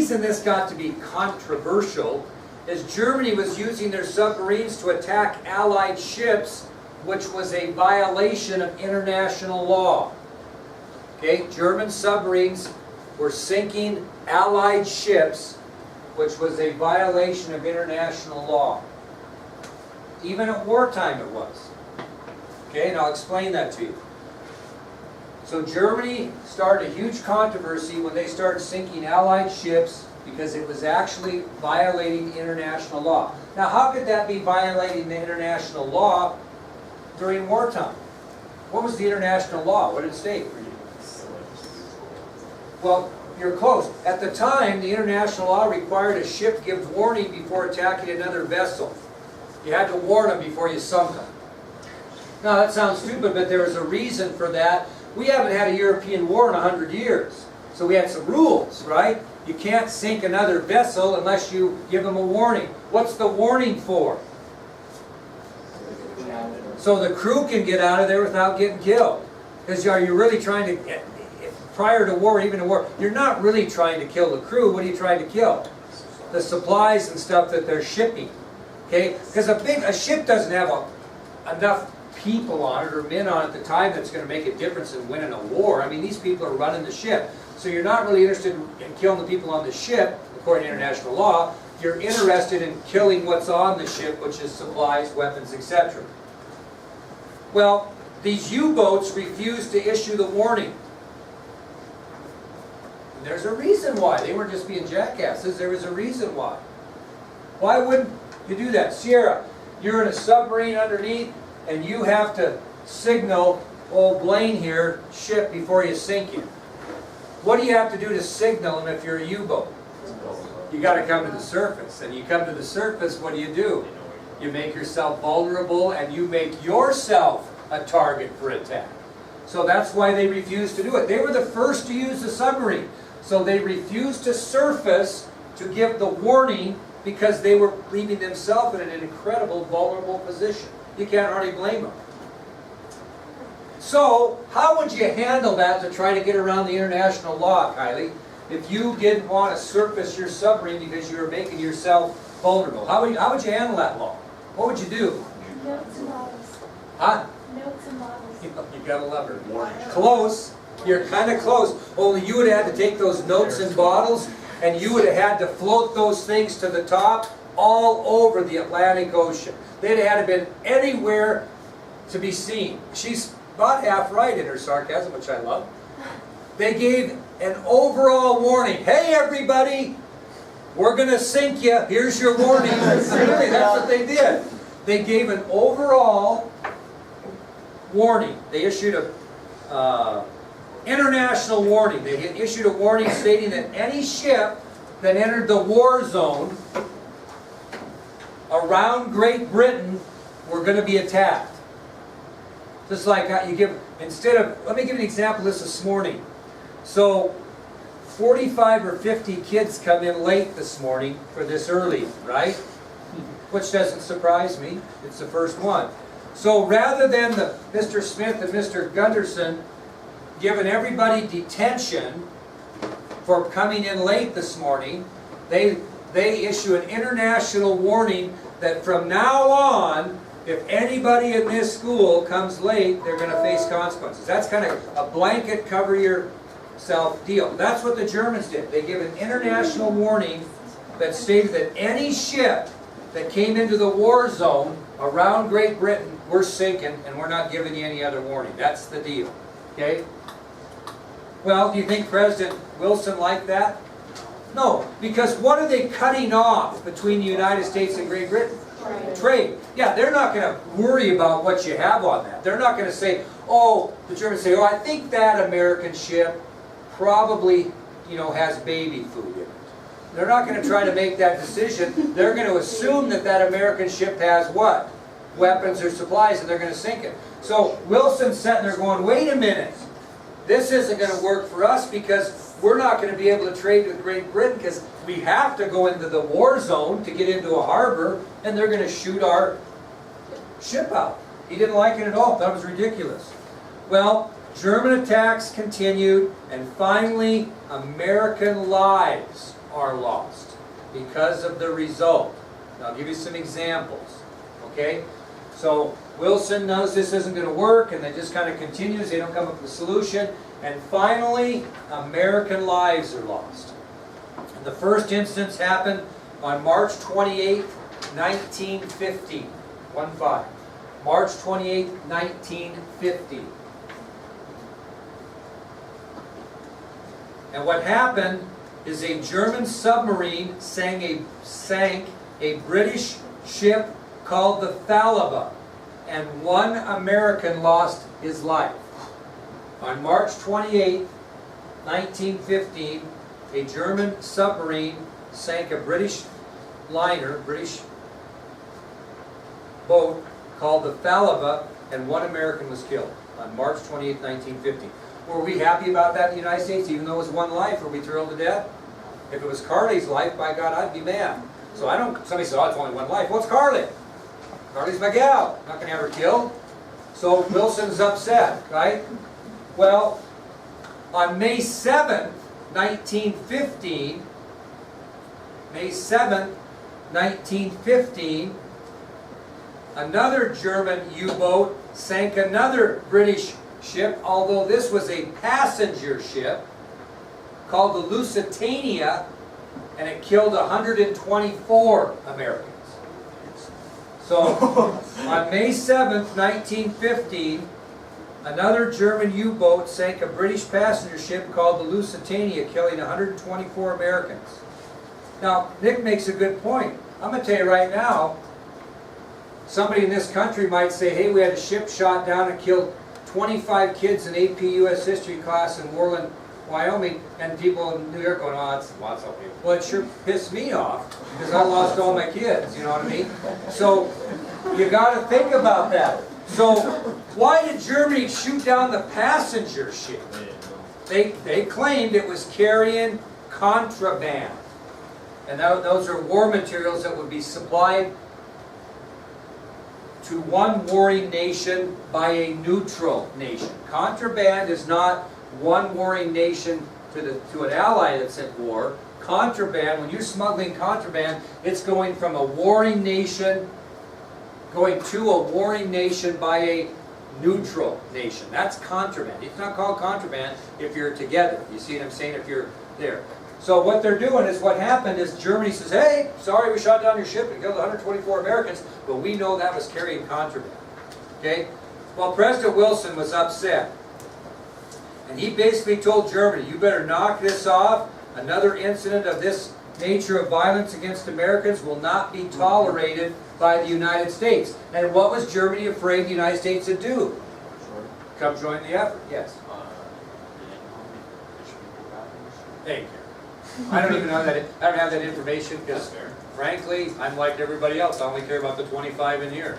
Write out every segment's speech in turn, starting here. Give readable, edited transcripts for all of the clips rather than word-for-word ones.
reason this got to be controversial is Germany was using their submarines to attack Allied ships, which was a violation of international law. Okay, German submarines were sinking Allied ships, which was a violation of international law. Even at wartime it was. Okay, and I'll explain that to you. So Germany started a huge controversy when they started sinking Allied ships because it was actually violating international law. Now, how could that be violating the international law during wartime? What was the international law? What did it state? Well, you're close. At the time, the international law required a ship give warning before attacking another vessel. You had to warn them before you sunk them. Now, that sounds stupid, but there was a reason for that. We haven't had a European war in 100 years. So we had some rules, right? You can't sink another vessel unless you give them a warning. What's the warning for? So the crew can get out of there without getting killed. Because are you really trying to, prior to war, even to war, you're not really trying to kill the crew. What are you trying to kill? The supplies and stuff that they're shipping. Okay? Because a ship doesn't have enough people on it or men on it at the time that's going to make a difference in winning a war. I mean, these people are running the ship. So you're not really interested in killing the people on the ship, according to international law. You're interested in killing what's on the ship, which is supplies, weapons, etc. Well, these U-boats refused to issue the warning. And there's a reason why. They weren't just being jackasses. There was a reason why. Why wouldn't you do that? Sierra, you're in a submarine underneath, and you have to signal old Blaine here, ship, before you sink it. What do you have to do to signal him if you're a U-boat? You got to come to the surface. And you come to the surface, what do? You make yourself vulnerable, and you make yourself a target for attack. So that's why they refused to do it. They were the first to use the submarine. So they refused to surface to give the warning because they were leaving themselves in an incredible vulnerable position. You can't hardly blame them. So, how would you handle that to try to get around the international law, Kylie, if you didn't want to surface your submarine because you were making yourself vulnerable? How would you handle that law? What would you do? Notes and bottles. Huh? Notes and bottles. You gotta love her. Close. You're kind of close. Only you would have had to take those notes and bottles, and you would have had to float those things to the top all over the Atlantic Ocean. They'd have had to been anywhere to be seen. She's about half right in her sarcasm, which I love. They gave an overall warning. Hey, everybody, we're going to sink you. Here's your warning. Really, that's what they did. They gave an overall warning. They issued a international warning. They issued a warning stating that any ship that entered the war zone around Great Britain were going to be attacked. Just like you give, instead of, let me give you an example of this morning. So, 45 or 50 kids come in late this morning for this early, right? Which doesn't surprise me. It's the first one. So rather than Mr. Smith and Mr. Gunderson giving everybody detention for coming in late this morning, they issue an international warning that from now on, if anybody in this school comes late, they're going to face consequences. That's kind of a blanket cover yourself deal. That's what the Germans did. They gave an international warning that stated that any ship that came into the war zone around Great Britain, we're sinking and we're not giving you any other warning. That's the deal. Okay? Well, do you think President Wilson liked that? No, because what are they cutting off between the United States and Great Britain? Trade. Yeah, they're not going to worry about what you have on that. They're not going to say, oh, the Germans say, oh, I think that American ship probably, has baby food in it. They're not going to try to make that decision. They're going to assume that that American ship has what? Weapons or supplies, and they're going to sink it. So Wilson's sitting there going, wait a minute. This isn't going to work for us because we're not going to be able to trade with Great Britain because we have to go into the war zone to get into a harbor, and they're going to shoot our ship out. He didn't like it at all. That was ridiculous. Well, German attacks continued, and finally, American lives are lost because of the result. Now, I'll give you some examples, okay? So Wilson knows this isn't going to work, and it just kind of continues. They don't come up with a solution. And finally, American lives are lost. And the first instance happened on March 28, 1950. 1-5. March 28, 1950. And what happened is a German submarine sank a British ship called the Thalaba, and one American lost his life. On March 28, 1915, a German submarine sank a British liner, British boat called the Thalaba, and one American was killed on March 28, 1950. Were we happy about that in the United States, even though it was one life? Were we thrilled to death? If it was Carly's life, by God, I'd be mad. So I don't, somebody said, oh, it's only one life. What's Carly? Carly's my gal. Not going to have her killed. So Wilson's upset, right? Well, on May 7th, 1915, May 7th, 1915, another German U-boat sank another British ship, although this was a passenger ship, called the Lusitania, and it killed 124 Americans. So, on May 7th, 1915, another German U-boat sank a British passenger ship called the Lusitania, killing 124 Americans. Now, Nick makes a good point. I'm going to tell you right now, somebody in this country might say, hey, we had a ship shot down and killed 25 kids in AP U.S. history class in Moreland, Wyoming, and people in New York going, oh, that's lots of people. Well, it sure pissed me off, because I lost all my kids, you know what I mean? So, you got to think about that. So, why did Germany shoot down the passenger ship? They claimed it was carrying contraband. And those are war materials that would be supplied to one warring nation by a neutral nation. Contraband is not one warring nation to an ally that's at war. Contraband, when you're smuggling contraband, it's going from a warring nation, going to a warring nation by a neutral nation. That's contraband. It's not called contraband if you're together. You see what I'm saying? If you're there. So what they're doing is, what happened is Germany says, hey, sorry we shot down your ship and killed 124 Americans, but we know that was carrying contraband. Okay? Well, President Wilson was upset. And he basically told Germany, you better knock this off. Another incident of this nature of violence against Americans will not be tolerated by the United States. And what was Germany afraid the United States would do? Come join the effort. Yes. Thank you. I don't even know that. I don't have that information because, frankly, I'm like everybody else. I only care about the 25 in here.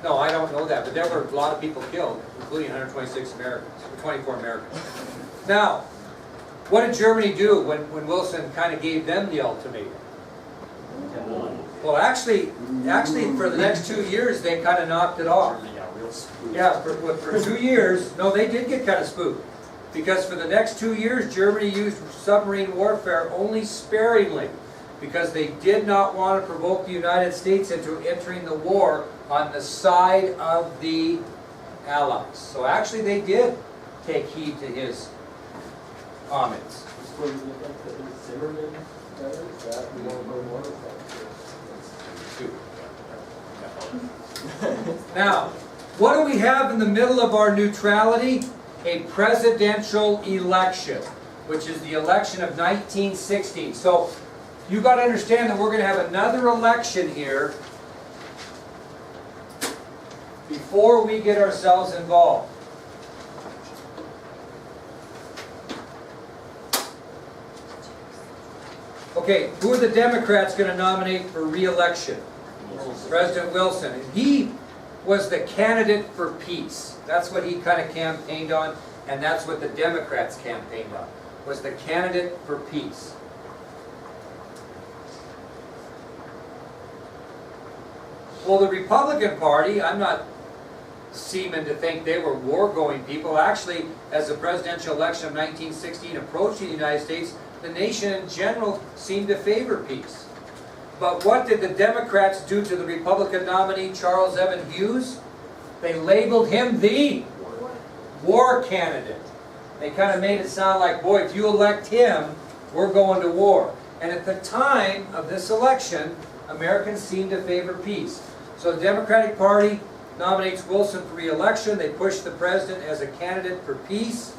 No, I don't know that. But there were a lot of people killed, including 126 Americans, 24 Americans. Now, what did Germany do when Wilson kind of gave them the ultimatum? Well, actually, for the next 2 years, they kind of knocked it off. Yeah, for 2 years. No, they did get kind of spooked. Because for the next 2 years, Germany used submarine warfare only sparingly, because they did not want to provoke the United States into entering the war on the side of the Allies. So actually they did take heed to his comments. Now, what do we have in the middle of our neutrality? A presidential election, which is the election of 1916. So you've got to understand that we're going to have another election here before we get ourselves involved. Okay, who are the Democrats going to nominate for re-election? President Wilson. And he was the candidate for peace. That's what he kind of campaigned on, and that's what the Democrats campaigned on, was the candidate for peace. Well, the Republican Party, I'm not seeming to think they were war-going people. Actually, as the presidential election of 1916 approached the United States, the nation in general seemed to favor peace. But what did the Democrats do to the Republican nominee, Charles Evan Hughes? They labeled him the war candidate. They kind of made it sound like, boy, if you elect him, we're going to war. And at the time of this election, Americans seemed to favor peace. So the Democratic Party nominates Wilson for re-election. They push the president as a candidate for peace.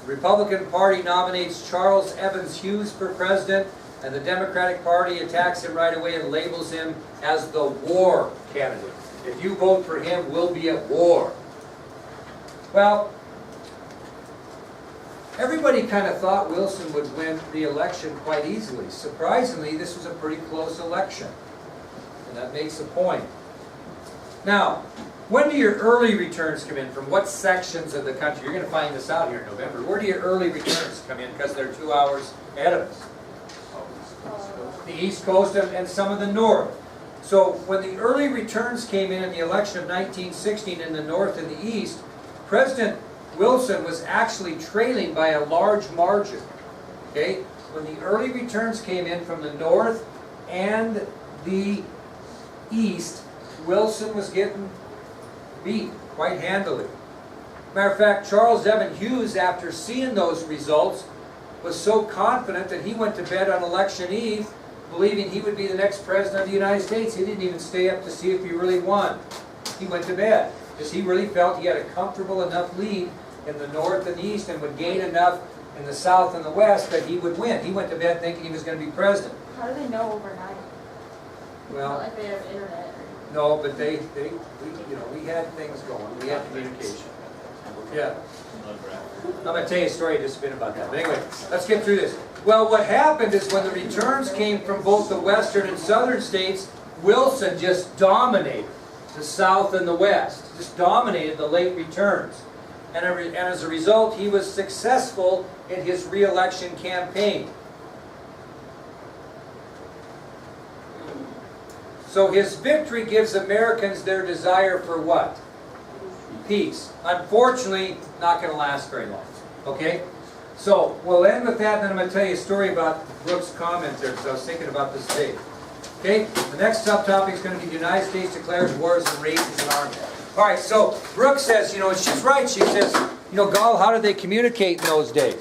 The Republican Party nominates Charles Evans Hughes for president, and the Democratic Party attacks him right away and labels him as the war candidate. If you vote for him, we'll be at war. Well, everybody kind of thought Wilson would win the election quite easily. Surprisingly, this was a pretty close election, and that makes a point. Now, when do your early returns come in? From what sections of the country? You're going to find this out here in November. Where do your early returns come in? Because they're 2 hours ahead of us. The East Coast and some of the North. So when the early returns came in the election of 1916 in the North and the East, President Wilson was actually trailing by a large margin. Okay? When the early returns came in from the North and the East, Wilson was getting beat quite handily. Matter of fact, Charles Evan Hughes, after seeing those results, was so confident that he went to bed on election eve believing he would be the next president of the United States. He didn't even stay up to see if he really won. He went to bed because he really felt he had a comfortable enough lead in the North and the East and would gain enough in the South and the West that he would win. He went to bed thinking he was going to be president. How do they know overnight? Well, Not like they have internet. no, but we had things going. We had communication. Yeah. I'm going to tell you a story just a bit about that. But anyway, let's get through this. Well, what happened is when the returns came from both the western and southern states, Wilson just dominated the South and the West. Just dominated the late returns. And as a result, he was successful in his re-election campaign. So his victory gives Americans their desire for what? Peace. Unfortunately, not going to last very long. Okay? So, we'll end with that, and then I'm going to tell you a story about Brooks' comment there, because I was thinking about this today. Okay? The next subtopic is going to be the United States declares wars and raises an army. Alright, so Brooks says, she's right. She says, Gall, how did they communicate in those days?